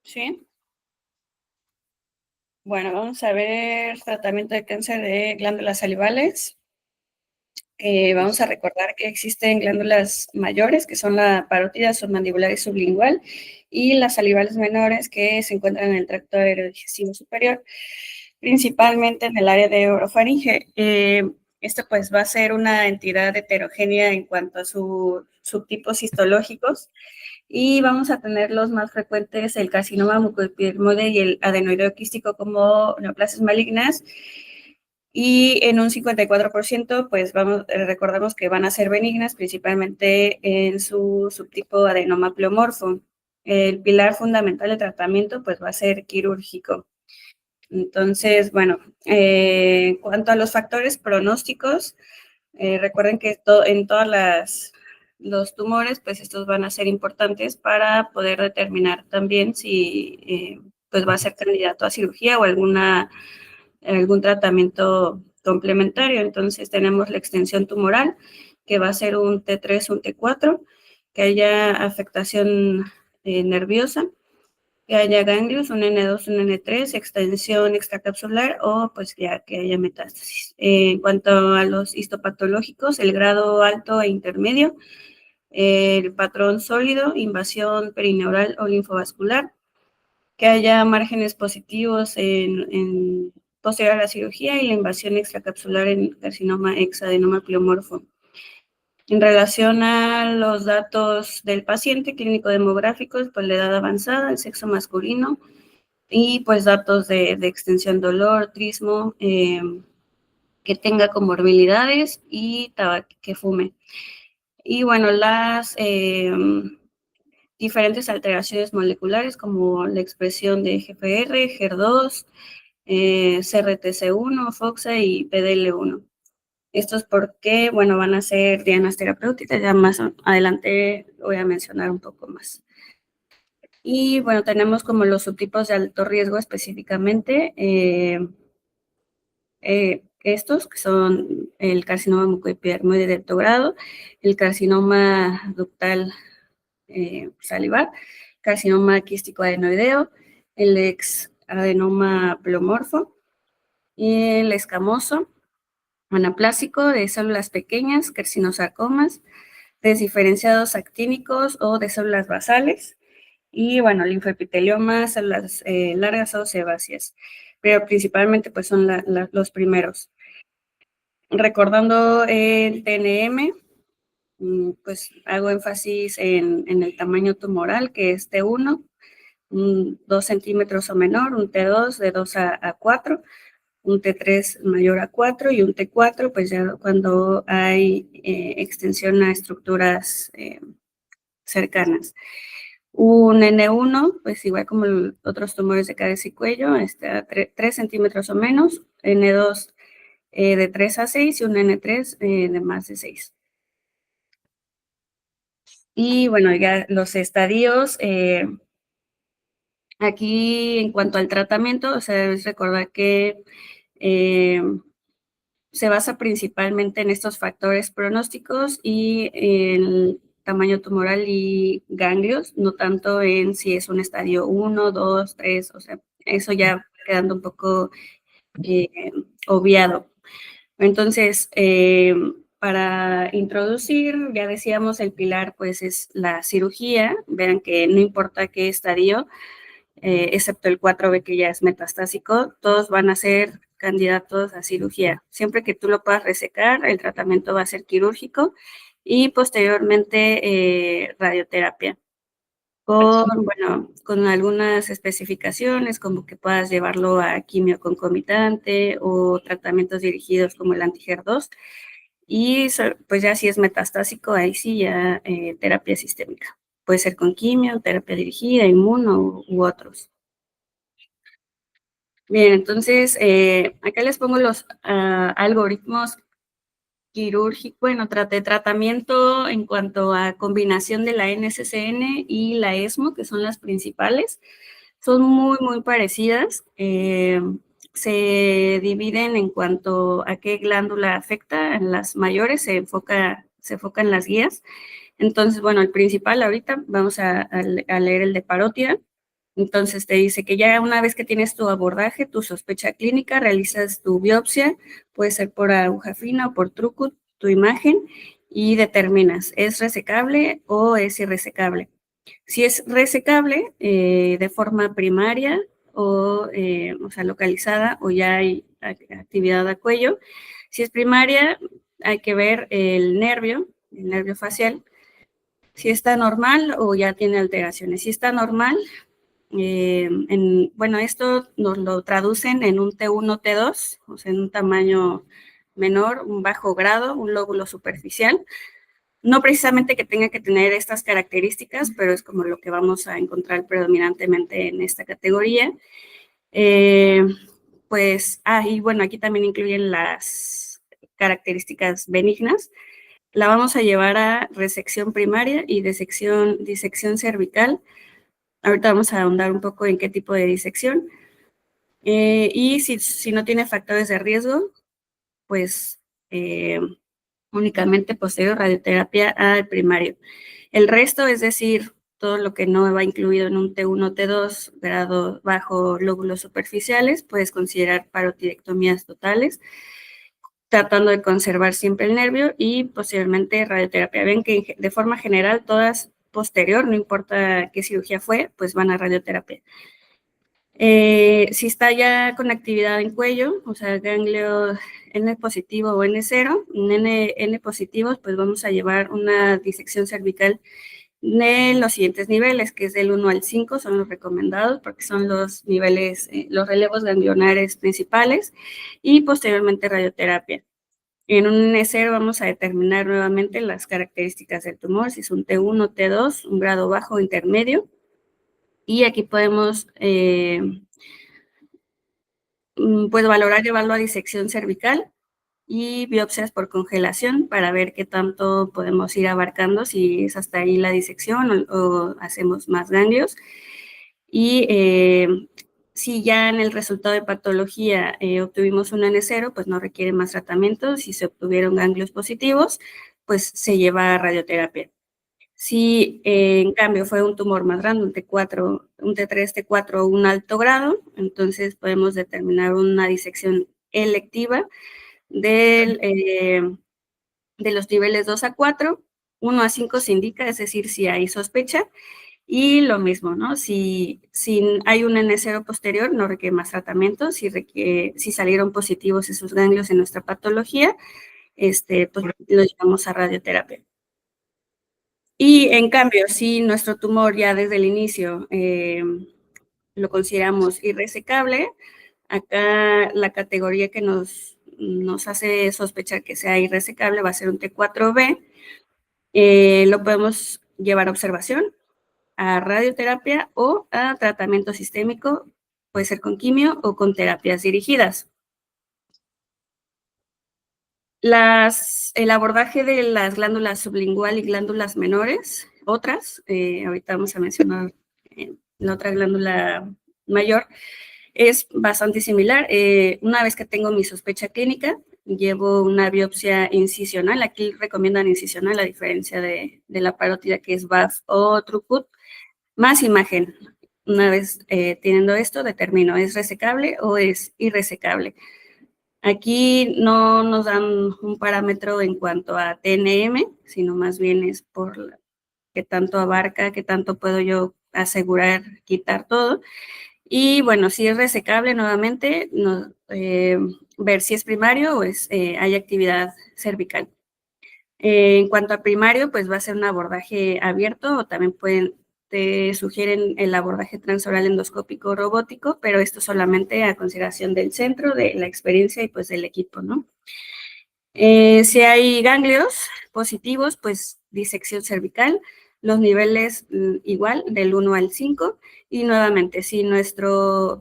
Sí. Bueno, vamos a ver tratamiento de cáncer de glándulas salivales. Vamos a recordar que existen glándulas mayores, que son la parótida submandibular y sublingual, y las salivales menores, que se encuentran en el tracto aerodigestivo superior, principalmente en el área de orofaringe. Esto pues va a ser una entidad heterogénea en cuanto a sus subtipos histológicos, y vamos a tener los más frecuentes, el carcinoma mucoepidermoide y el adenoideo quístico como neoplasias malignas, y en un 54%, pues recordamos que van a ser benignas, principalmente en su subtipo adenoma pleomorfo. El pilar fundamental del tratamiento, pues va a ser quirúrgico. Entonces, bueno, en cuanto a los factores pronósticos, recuerden que en todas los tumores, pues estos van a ser importantes para poder determinar también si pues va a ser candidato a cirugía o algún tratamiento complementario. Entonces tenemos la extensión tumoral, que va a ser un T3, un T4, que haya afectación nerviosa, que haya ganglios, un N2, un N3, extensión extracapsular o pues ya que haya metástasis. En cuanto a los histopatológicos, el grado alto e intermedio, el patrón sólido, invasión perineural o linfovascular, que haya márgenes positivos en posterior a la cirugía y la invasión extracapsular en carcinoma hexadenoma pleomorfo. En relación a los datos del paciente clínico-demográficos, pues la edad avanzada, el sexo masculino y pues datos de extensión dolor, trismo, que tenga comorbilidades y que fume. Y bueno, las diferentes alteraciones moleculares como la expresión de GFR, HER2, CRTC1, FOXA y PDL1. Estos porque, bueno, van a ser dianas terapéuticas, ya más adelante voy a mencionar un poco más. Y bueno, tenemos como los subtipos de alto riesgo específicamente, estos que son el carcinoma mucoepidermoide de alto grado, el carcinoma ductal salivar, carcinoma quístico adenoideo, el exadenoma pleomorfo y el escamoso anaplásico de células pequeñas, carcinosarcomas, desdiferenciados actínicos o de células basales, y bueno, linfoepitelioma, células largas o sebáceas, pero principalmente pues son los primeros. Recordando el TNM, pues hago énfasis en el tamaño tumoral, que es T1, 2 centímetros o menor, un T2 de 2 a 4, un T3 mayor a 4 y un T4, pues ya cuando hay extensión a estructuras cercanas. Un N1, pues igual como otros tumores de cabeza y cuello, a 3 centímetros o menos, N2 de 3 a 6 y un N3 de más de 6. Y bueno, ya los estadios, aquí en cuanto al tratamiento, o sea, debes recordar que se basa principalmente en estos factores pronósticos y el tamaño tumoral y ganglios, no tanto en si es un estadio 1, 2, 3, o sea, eso ya quedando un poco obviado. Entonces, para introducir, ya decíamos, el pilar pues es la cirugía. Vean que no importa qué estadio, excepto el 4B que ya es metastásico, todos van a ser candidatos a cirugía. Siempre que tú lo puedas resecar, el tratamiento va a ser quirúrgico y posteriormente radioterapia. Con algunas especificaciones, como que puedas llevarlo a quimio concomitante o tratamientos dirigidos como el anti-HER2. Y pues ya si es metastásico, ahí sí ya terapia sistémica. Puede ser con quimio, terapia dirigida, inmuno u otros. Bien, entonces acá les pongo los algoritmos quirúrgicos, bueno, de tratamiento en cuanto a combinación de la NCCN y la ESMO, que son las principales. Son muy, muy parecidas. Se dividen en cuanto a qué glándula afecta. En las mayores se enfoca en las guías. Entonces, bueno, el principal ahorita, vamos a leer el de parótida. Entonces te dice que ya una vez que tienes tu abordaje, tu sospecha clínica, realizas tu biopsia, puede ser por aguja fina o por truco, tu imagen, y determinas, ¿es resecable o es irresecable? Si es resecable, de forma primaria o sea, localizada, o ya hay actividad a cuello. Si es primaria, hay que ver el nervio facial, si está normal o ya tiene alteraciones. Si está normal, bueno, esto nos lo traducen en un T1, T2, o sea, en un tamaño menor, un bajo grado, un lóbulo superficial. No precisamente que tenga que tener estas características, pero es como lo que vamos a encontrar predominantemente en esta categoría. Pues, y bueno, aquí también incluyen las características benignas. La vamos a llevar a resección primaria y disección cervical. Ahorita vamos a ahondar un poco en qué tipo de disección. Y si no tiene factores de riesgo, pues únicamente posterior radioterapia al primario. El resto, es decir, todo lo que no va incluido en un T1, T2, grado bajo lóbulos superficiales, puedes considerar parotidectomías totales, tratando de conservar siempre el nervio, y posteriormente radioterapia. Ven que de forma general todas posterior, no importa qué cirugía fue, pues van a radioterapia. Si está ya con actividad en cuello, o sea, ganglio N positivo o N0, N positivos, pues vamos a llevar una disección cervical de los siguientes niveles, que es del 1 al 5, son los recomendados porque son los niveles, los relevos ganglionares principales, y posteriormente radioterapia. En un N0 vamos a determinar nuevamente las características del tumor, si es un T1, T2, un grado bajo o intermedio, y aquí podemos pues valorar llevarlo a disección cervical y biopsias por congelación para ver qué tanto podemos ir abarcando, si es hasta ahí la disección o hacemos más ganglios. Y si ya en el resultado de patología obtuvimos un N0, pues no requiere más tratamiento. Si se obtuvieron ganglios positivos, pues se lleva a radioterapia. Si en cambio fue un tumor más grande, un T4, un T3, T4 o un alto grado, entonces podemos determinar una disección electiva de los niveles 2 a 4, 1 a 5 se indica, es decir, si hay sospecha, y lo mismo, ¿no? Si hay un N0 posterior, no requiere más tratamiento. Si salieron positivos esos ganglios en nuestra patología, pues lo llevamos a radioterapia. Y en cambio, si nuestro tumor ya desde el inicio lo consideramos irresecable, acá la categoría que nos hace sospechar que sea irresecable va a ser un T4B. Lo podemos llevar a observación, a radioterapia o a tratamiento sistémico, puede ser con quimio o con terapias dirigidas. El abordaje de las glándulas sublingual y glándulas menores, otras, ahorita vamos a mencionar la otra glándula mayor, es bastante similar. Una vez que tengo mi sospecha clínica, llevo una biopsia incisional. Aquí recomiendan incisional, a diferencia de la parótida, que es BAF o Trucut, más imagen. Una vez teniendo esto, determino, ¿es resecable o es irresecable? Aquí no nos dan un parámetro en cuanto a TNM, sino más bien es por qué tanto abarca, qué tanto puedo yo asegurar, quitar todo. Y bueno, si es resecable, nuevamente, ver si es primario o hay actividad cervical. En cuanto a primario, pues va a ser un abordaje abierto, o también te sugieren el abordaje transoral endoscópico robótico, pero esto solamente a consideración del centro, de la experiencia y pues del equipo, ¿no? Si hay ganglios positivos, pues disección cervical, los niveles igual del 1 al 5, y nuevamente, si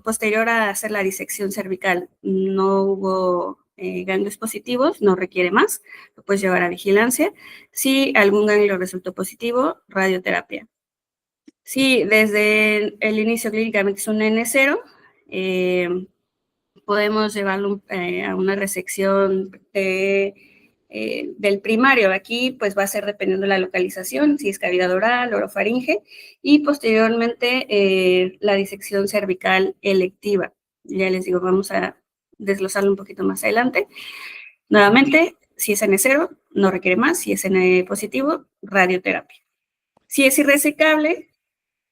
posterior a hacer la disección cervical no hubo ganglios positivos, no requiere más, lo puedes llevar a vigilancia. Si algún ganglio resultó positivo, radioterapia. Si desde el inicio clínicamente es un N0, podemos llevarlo a una resección del primario. Aquí pues va a ser dependiendo de la localización, si es cavidad oral, orofaringe, y posteriormente la disección cervical electiva. Ya les digo, vamos a desglosarlo un poquito más adelante. Nuevamente, si es N0, no requiere más. Si es N positivo, radioterapia. Si es irresecable,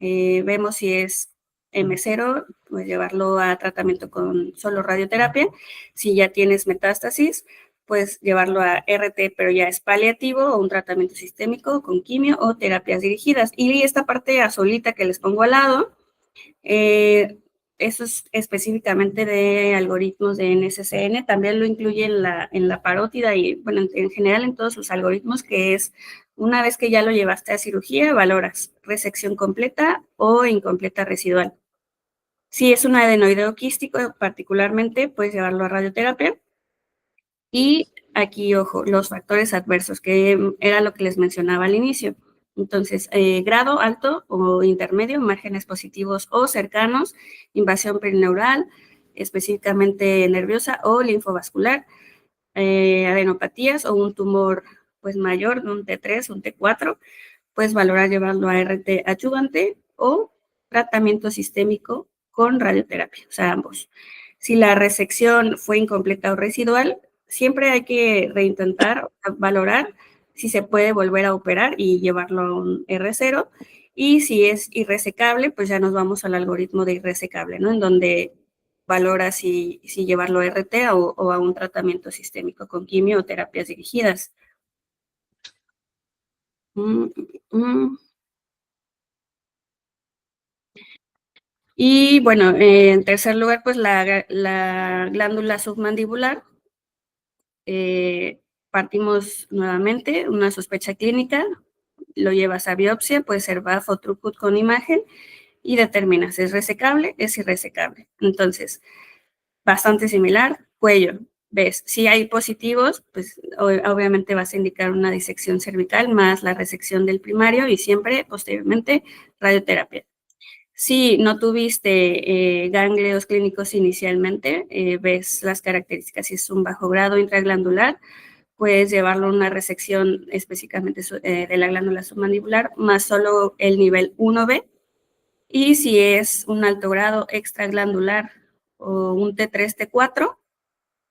vemos si es M0, pues llevarlo a tratamiento con solo radioterapia. Si ya tienes metástasis, pues llevarlo a RT, pero ya es paliativo o un tratamiento sistémico con quimio o terapias dirigidas. Y esta parte azulita que les pongo al lado, eso es específicamente de algoritmos de NCCN, también lo incluye en la parótida y, bueno, en general en todos sus algoritmos, que es una vez que ya lo llevaste a cirugía, valoras resección completa o incompleta residual. Si es un adenoideo quístico, particularmente, puedes llevarlo a radioterapia. Y aquí, ojo, los factores adversos, que era lo que les mencionaba al inicio. Entonces, grado alto o intermedio, márgenes positivos o cercanos, invasión perineural, específicamente nerviosa o linfovascular, adenopatías o un tumor pues mayor, un T3, un T4, puedes valorar llevarlo a RT adyuvante o tratamiento sistémico con radioterapia, o sea, ambos. Si la resección fue incompleta o residual, siempre hay que reintentar, valorar si se puede volver a operar y llevarlo a un R0. Y si es irresecable, pues ya nos vamos al algoritmo de irresecable, ¿no? En donde valora si llevarlo a RT o a un tratamiento sistémico con quimio o terapias dirigidas. Y bueno, en tercer lugar, pues la glándula submandibular. Partimos nuevamente, una sospecha clínica, lo llevas a biopsia, puede ser BAF o Throughput con imagen, y determinas, ¿es resecable? ¿Es irresecable? Entonces, bastante similar, cuello. Ves, si hay positivos, pues obviamente vas a indicar una disección cervical más la resección del primario y siempre, posteriormente, radioterapia. Si no tuviste ganglios clínicos inicialmente, ves las características. Si es un bajo grado intraglandular, puedes llevarlo a una resección específicamente de la glándula submandibular, más solo el nivel 1B. Y si es un alto grado extraglandular o un T3, T4,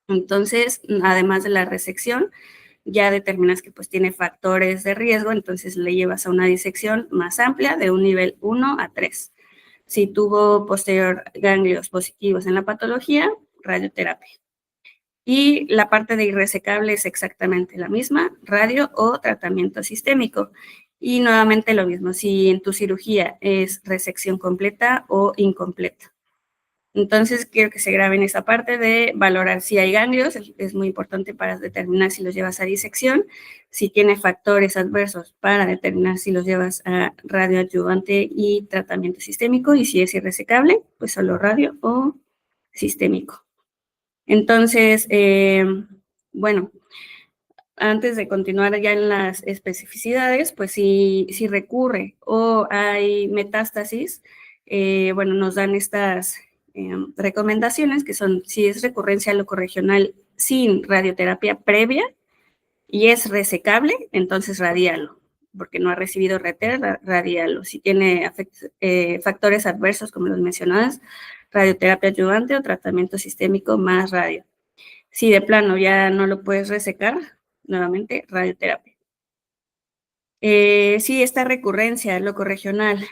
entonces, además de la resección, ya determinas que pues tiene factores de riesgo, entonces le llevas a una disección más amplia de un nivel 1 a 3. Si tuvo posterior ganglios positivos en la patología, radioterapia. Y la parte de irresecable es exactamente la misma, radio o tratamiento sistémico. Y nuevamente lo mismo, si en tu cirugía es resección completa o incompleta. Entonces, quiero que se graben esa parte de valorar si hay ganglios, es muy importante para determinar si los llevas a disección, si tiene factores adversos para determinar si los llevas a radioadyuvante y tratamiento sistémico, y si es irresecable, pues solo radio o sistémico. Entonces, bueno, antes de continuar ya en las especificidades, pues si recurre o hay metástasis, bueno, nos dan estas recomendaciones que son, si es recurrencia locorregional sin radioterapia previa y es resecable, entonces radíalo, porque no ha recibido RT, radíalo. Si tiene factores adversos, como los mencionadas, radioterapia adyuvante o tratamiento sistémico más radio. Si de plano ya no lo puedes resecar, nuevamente radioterapia. Si esta recurrencia locorregional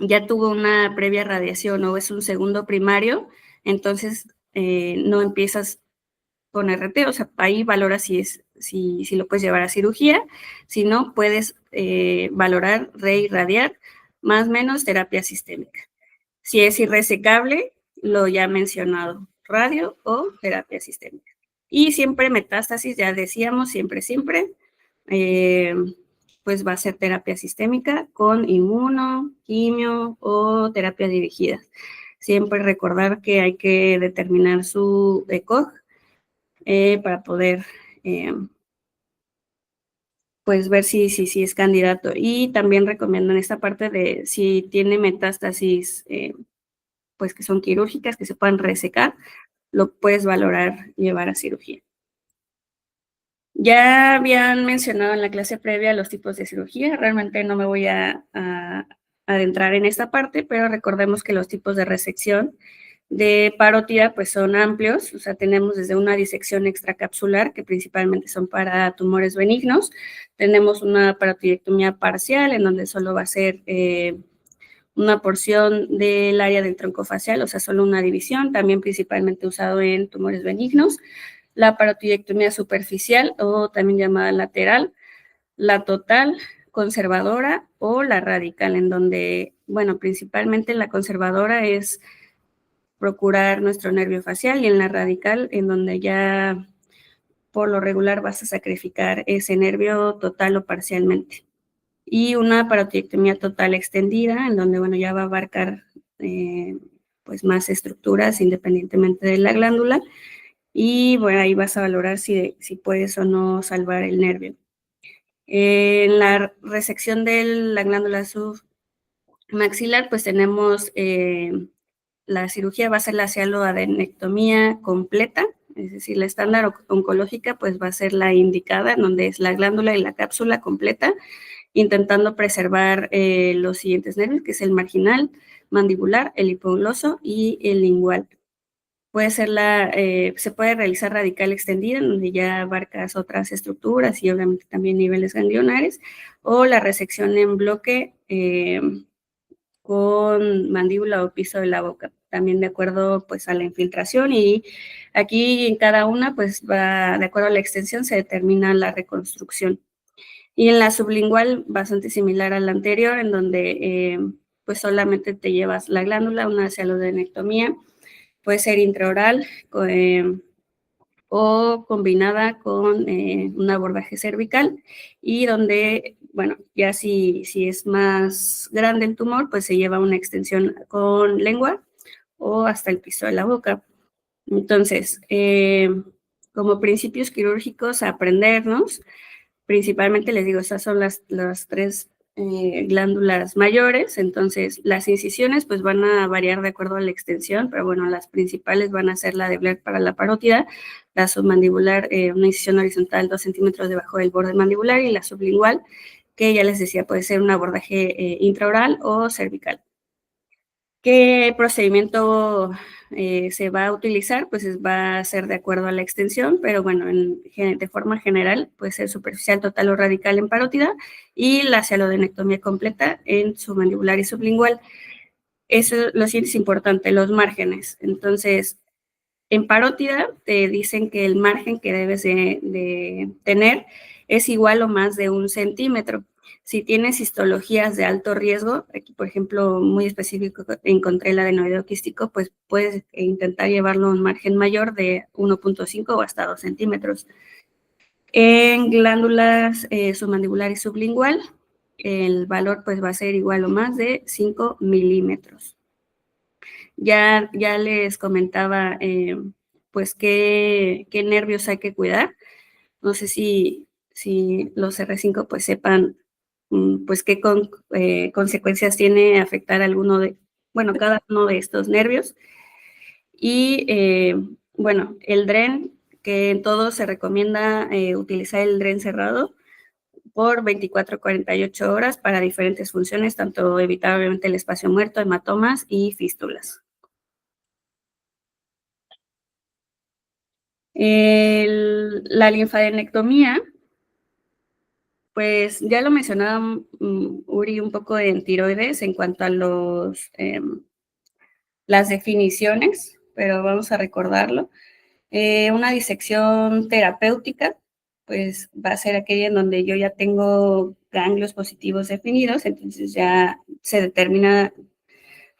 ya tuvo una previa radiación o es un segundo primario, entonces no empiezas con RT, o sea, ahí valoras si lo puedes llevar a cirugía, si no, puedes valorar reirradiar más o menos terapia sistémica. Si es irresecable, lo ya mencionado, radio o terapia sistémica. Y siempre metástasis, ya decíamos, siempre, pues va a ser terapia sistémica con inmuno, quimio o terapia dirigida. Siempre recordar que hay que determinar su ECOG para poder pues ver si es candidato. Y también recomiendo en esta parte de si tiene metástasis pues que son quirúrgicas, que se puedan resecar, lo puedes valorar llevar a cirugía. Ya habían mencionado en la clase previa los tipos de cirugía, realmente no me voy a adentrar en esta parte, pero recordemos que los tipos de resección de parótida pues son amplios, o sea, tenemos desde una disección extracapsular, que principalmente son para tumores benignos, tenemos una parotidectomía parcial, en donde solo va a ser una porción del área del tronco facial, o sea, solo una división, también principalmente usado en tumores benignos, la parotidectomía superficial o también llamada lateral, la total, conservadora o la radical, en donde, bueno, principalmente la conservadora es procurar nuestro nervio facial y en la radical, en donde ya por lo regular vas a sacrificar ese nervio total o parcialmente. Y una parotidectomía total extendida, en donde, bueno, ya va a abarcar pues más estructuras independientemente de la glándula y bueno, ahí vas a valorar si puedes o no salvar el nervio. En la resección de la glándula submaxilar, pues tenemos la cirugía va a ser la cialoadenectomía completa, es decir, la estándar oncológica pues va a ser la indicada, en donde es la glándula y la cápsula completa, intentando preservar los siguientes nervios, que es el marginal, mandibular, el hipogloso y el lingual. Puede ser se puede realizar radical extendida, en donde ya abarcas otras estructuras y obviamente también niveles ganglionares, o la resección en bloque con mandíbula o piso de la boca, también de acuerdo pues a la infiltración, y aquí en cada una pues va de acuerdo a la extensión se determina la reconstrucción. Y en la sublingual bastante similar a la anterior, en donde pues solamente te llevas la glándula, una cialodenectomía, puede ser intraoral o combinada con un abordaje cervical, y donde, bueno, ya si es más grande el tumor, pues se lleva una extensión con lengua o hasta el piso de la boca. Entonces, como principios quirúrgicos a aprendernos, principalmente les digo, esas son las tres glándulas mayores, entonces las incisiones pues van a variar de acuerdo a la extensión, pero bueno, las principales van a ser la de Blair para la parótida, la submandibular, una incisión horizontal 2 centímetros debajo del borde mandibular, y la sublingual, que ya les decía, puede ser un abordaje intraoral o cervical. ¿Qué procedimiento se va a utilizar? Pues va a ser de acuerdo a la extensión, pero bueno, de forma general puede ser superficial, total o radical en parótida, y la cialodenectomía completa en submandibular y sublingual. Eso lo siguiente es importante, los márgenes. Entonces, en parótida te dicen que el margen que debes de tener es igual o más de 1 centímetro. Si tienes histologías de alto riesgo, aquí por ejemplo muy específico encontré el adenoideo quístico, pues puedes intentar llevarlo a un margen mayor de 1.5 o hasta 2 centímetros. En glándulas submandibular y sublingual, el valor pues va a ser igual o más de 5 milímetros. Ya les comentaba pues qué nervios hay que cuidar. No sé si los R5 pues sepan pues qué consecuencias tiene afectar cada uno de estos nervios. Y bueno, el DREN, que en todo se recomienda utilizar el DREN cerrado por 24 a 48 horas para diferentes funciones, tanto evitar obviamente el espacio muerto, hematomas y fístulas. La linfadenectomía, pues ya lo mencionaba Uri un poco en tiroides en cuanto a las definiciones, pero vamos a recordarlo. Una disección terapéutica, pues va a ser aquella en donde yo ya tengo ganglios positivos definidos, entonces ya se determina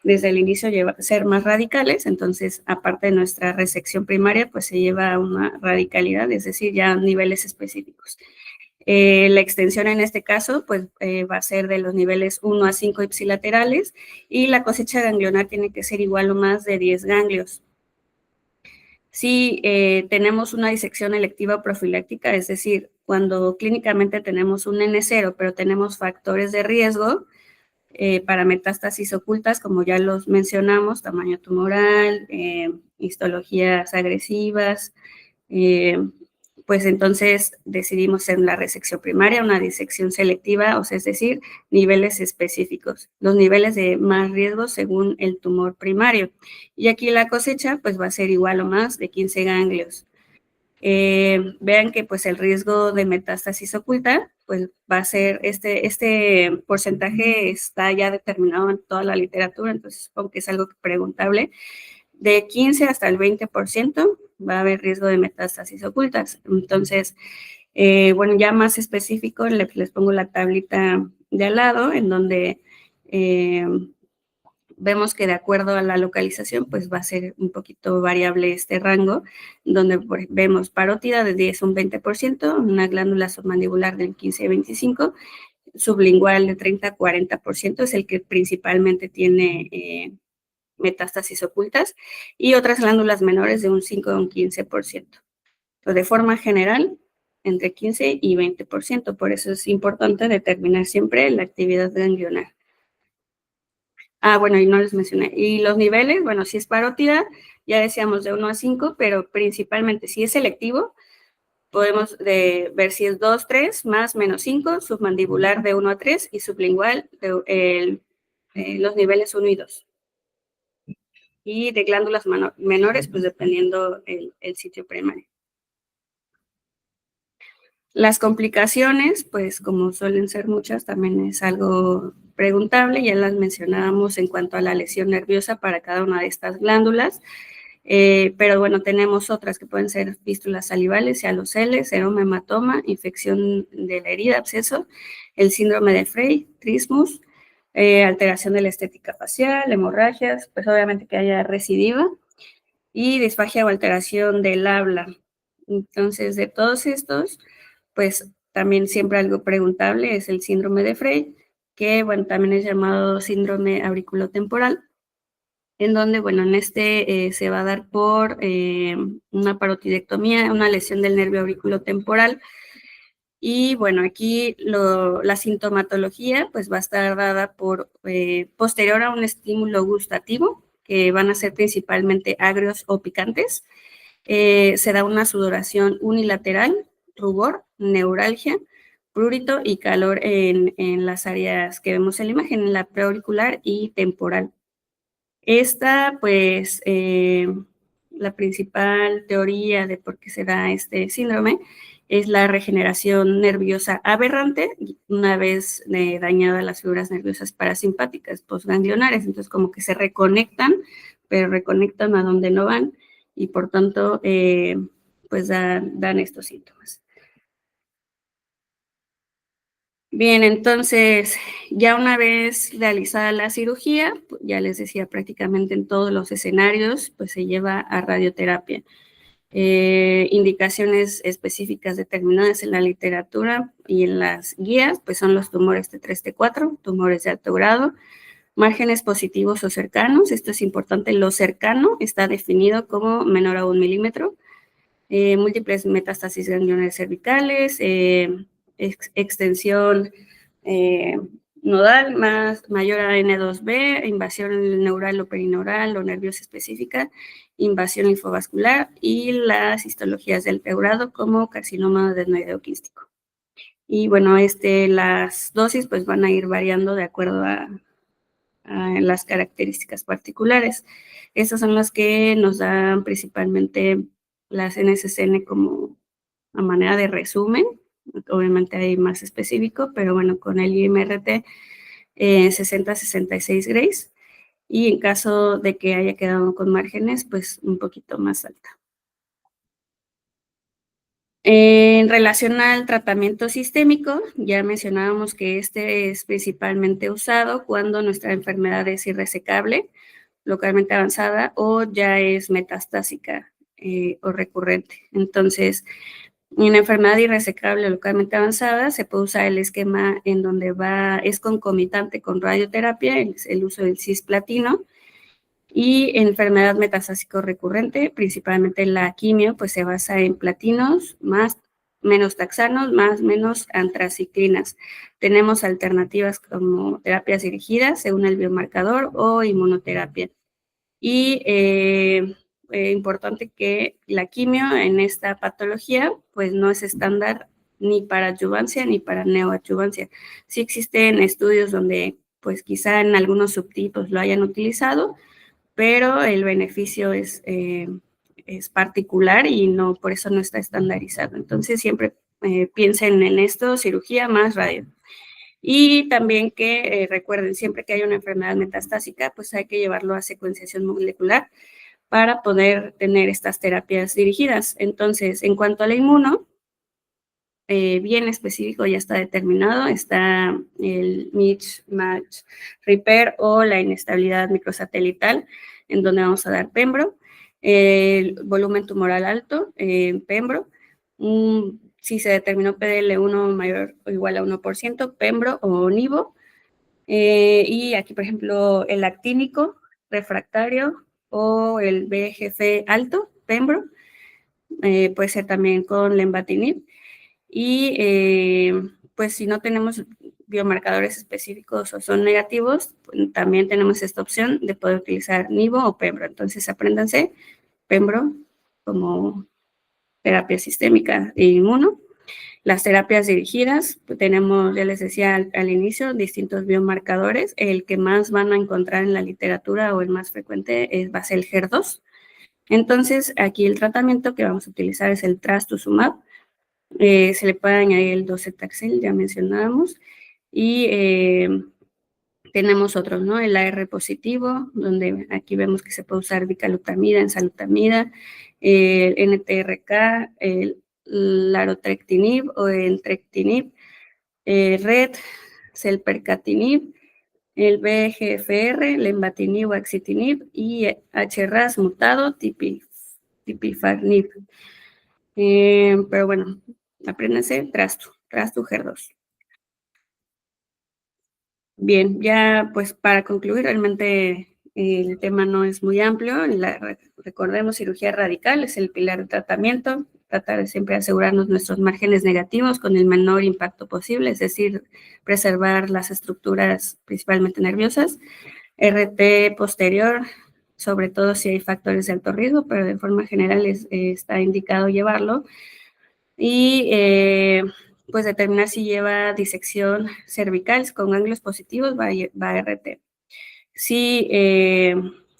desde el inicio ser más radicales, entonces aparte de nuestra resección primaria, pues se lleva a una radicalidad, es decir, ya niveles específicos. La extensión en este caso pues va a ser de los niveles 1 a 5 ipsilaterales, y la cosecha ganglionar tiene que ser igual o más de 10 ganglios. Si tenemos una disección electiva profiláctica, es decir, cuando clínicamente tenemos un N0, pero tenemos factores de riesgo para metástasis ocultas, como ya los mencionamos, tamaño tumoral, histologías agresivas, pues entonces decidimos hacer la resección primaria, una disección selectiva, o sea, es decir, niveles específicos, los niveles de más riesgo según el tumor primario. Y aquí la cosecha pues va a ser igual o más de 15 ganglios. Vean que pues el riesgo de metástasis oculta pues va a ser, este porcentaje está ya determinado en toda la literatura, entonces supongo que es algo preguntable. De 15 hasta el 20% va a haber riesgo de metástasis ocultas. Entonces, bueno, ya más específico, les pongo la tablita de al lado, en donde vemos que de acuerdo a la localización, pues va a ser un poquito variable este rango, donde vemos parótida de 10 a un 20%, una glándula submandibular del 15 a 25%, sublingual de 30 a 40%, es el que principalmente tiene metástasis ocultas, y otras glándulas menores de un 5 a un 15%. Pero de forma general, entre 15 y 20%, por eso es importante determinar siempre la actividad ganglionar. Bueno, y no les mencioné. Y los niveles, bueno, si es parótida, ya decíamos de 1 a 5, pero principalmente si es selectivo, podemos ver si es 2, 3, más, menos 5, submandibular de 1 a 3 y sublingual los niveles 1 y 2. Y de glándulas menores, pues dependiendo el sitio primario. Las complicaciones, pues como suelen ser muchas, también es algo preguntable, ya las mencionábamos en cuanto a la lesión nerviosa para cada una de estas glándulas, pero bueno, tenemos otras que pueden ser fístulas salivales, cialoceles, seroma, hematoma, infección de la herida, absceso, el síndrome de Frey, trismus, alteración de la estética facial, hemorragias, pues obviamente que haya recidiva, y disfagia o alteración del habla. Entonces, de todos estos, pues también siempre algo preguntable es el síndrome de Frey, que bueno, también es llamado síndrome auriculotemporal, en donde, bueno, en este se va a dar por una parotidectomía, una lesión del nervio auriculotemporal. Y bueno, aquí la sintomatología pues va a estar dada por posterior a un estímulo gustativo, que van a ser principalmente agrios o picantes. Se da una sudoración unilateral, rubor, neuralgia, prurito y calor en las áreas que vemos en la imagen, en la preauricular y temporal. Esta, pues, la principal teoría de por qué se da este síndrome es la regeneración nerviosa aberrante una vez dañadas las fibras nerviosas parasimpáticas postganglionares. Entonces, como que se reconectan, pero reconectan a donde no van y por tanto, pues dan estos síntomas. Bien, entonces, ya una vez realizada la cirugía, ya les decía, prácticamente en todos los escenarios, pues se lleva a radioterapia. Indicaciones específicas determinadas en la literatura y en las guías, pues son los tumores T3, T4, tumores de alto grado, márgenes positivos o cercanos. Esto es importante, lo cercano está definido como menor a 1 milímetro, múltiples metástasis ganglionares cervicales, extensión nodal mayor a N2B, invasión neural o perineural o nerviosa específica, invasión linfovascular y las histologías del peurado como carcinoma adenoideo quístico. Y bueno, las dosis pues van a ir variando de acuerdo a las características particulares. Estas son las que nos dan principalmente las NSCN como a manera de resumen. Obviamente hay más específico, pero bueno, con el IMRT 60-66 Grays, y en caso de que haya quedado con márgenes, pues un poquito más alta. En relación al tratamiento sistémico, ya mencionábamos que este es principalmente usado cuando nuestra enfermedad es irresecable, localmente avanzada o ya es metastásica o recurrente. Entonces, en enfermedad irresecable localmente avanzada se puede usar el esquema en donde es concomitante con radioterapia, el uso del cisplatino, y en enfermedad metastásico recurrente, principalmente la quimio, pues se basa en platinos menos taxanos, menos antraciclinas. Tenemos alternativas como terapias dirigidas según el biomarcador o inmunoterapia. Y importante que la quimio en esta patología pues no es estándar ni para adyuvancia ni para neoadyuvancia. Sí existen estudios donde pues quizá en algunos subtipos lo hayan utilizado, pero el beneficio es particular y no, por eso no está estandarizado. Entonces siempre piensen en esto, cirugía más radio. Y también que recuerden, siempre que hay una enfermedad metastásica, pues hay que llevarlo a secuenciación molecular para poder tener estas terapias dirigidas. Entonces, en cuanto a la inmuno, bien específico ya está determinado, está el mismatch repair o la inestabilidad microsatelital, en donde vamos a dar pembro, el volumen tumoral alto, pembro, si se determinó PDL1 mayor o igual a 1%, pembro o nivo, y aquí, por ejemplo, el actínico refractario o el VEGF alto, pembro, puede ser también con lenvatinib, y pues si no tenemos biomarcadores específicos o son negativos, pues, también tenemos esta opción de poder utilizar nivo o pembro. Entonces, apréndanse pembro como terapia sistémica e inmuno. Las terapias dirigidas, pues tenemos, ya les decía al inicio, distintos biomarcadores. El que más van a encontrar en la literatura o el más frecuente va a ser el HER2. Entonces, aquí el tratamiento que vamos a utilizar es el trastuzumab. Se le puede añadir el docetaxel, ya mencionábamos, y tenemos otros, ¿no? El AR positivo, donde aquí vemos que se puede usar bicalutamida, enzalutamida, el NTRK, el larotrectinib o entrectinib, RET, selpercatinib, el VEGFR, lenvatinib o axitinib y HRAS mutado, tipifarnib. Pero bueno, apréndanse trastu HER2. Bien, ya pues para concluir, realmente el tema no es muy amplio. Recordemos, cirugía radical es el pilar de tratamiento. Tratar de siempre asegurarnos nuestros márgenes negativos con el menor impacto posible, es decir, preservar las estructuras principalmente nerviosas. RT posterior, sobre todo si hay factores de alto riesgo, pero de forma general está indicado llevarlo. Y pues determinar si lleva disección cervical con ganglios positivos, va a RT. Si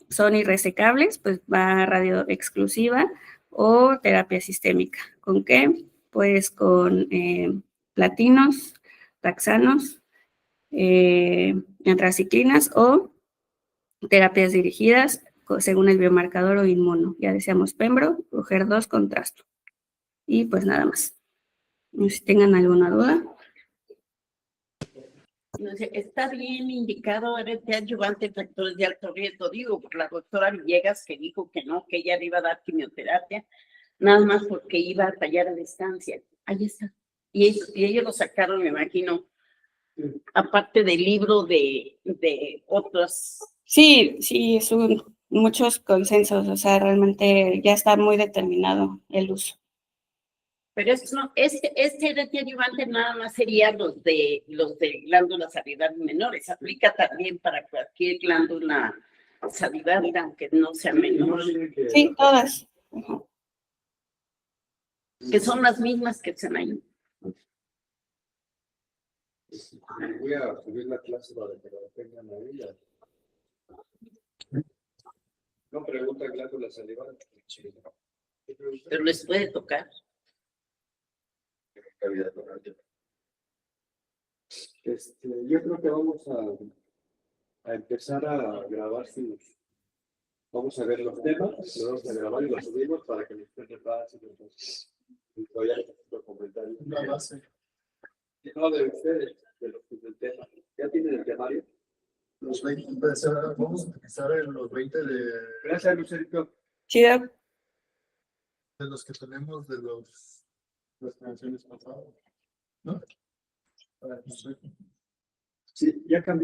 son irresecables, pues va a radio exclusiva o terapia sistémica. ¿Con qué? Pues con platinos, taxanos, antraciclinas o terapias dirigidas según el biomarcador o inmuno. Ya decíamos pembro, o HER2 con trasto. Y pues nada más. No sé si tengan alguna duda. No sé, está bien indicado RT adyuvante en factores de alto riesgo, digo, por la doctora Villegas que dijo que no, que ella le iba a dar quimioterapia, nada más porque iba a tallar a distancia. Ahí está. Y ellos lo sacaron, me imagino, aparte del libro de otros. Sí, son muchos consensos, o sea, realmente ya está muy determinado el uso. Pero este RT adyuvante nada más sería los de glándulas salivales menores. Aplica también para cualquier glándula salival, aunque no sea menor. Sí, todas. Que son las mismas que están ahí. Voy a subir la clase para que la tengan ahí. No pregunta glándula salival. Pero les puede tocar. Yo creo que vamos a empezar a grabar sus. Vamos a ver los temas, los vamos a grabar y los subimos para que nos quede fácil. Y todavía necesito comentarios. No, de ustedes, de los del tema. ¿Ya tienen el temario? Los 20, vamos a utilizar los 20 de. Gracias, Lucerito. Chido. De los que tenemos de las canciones pasadas, ¿no? Sí, ya cambió.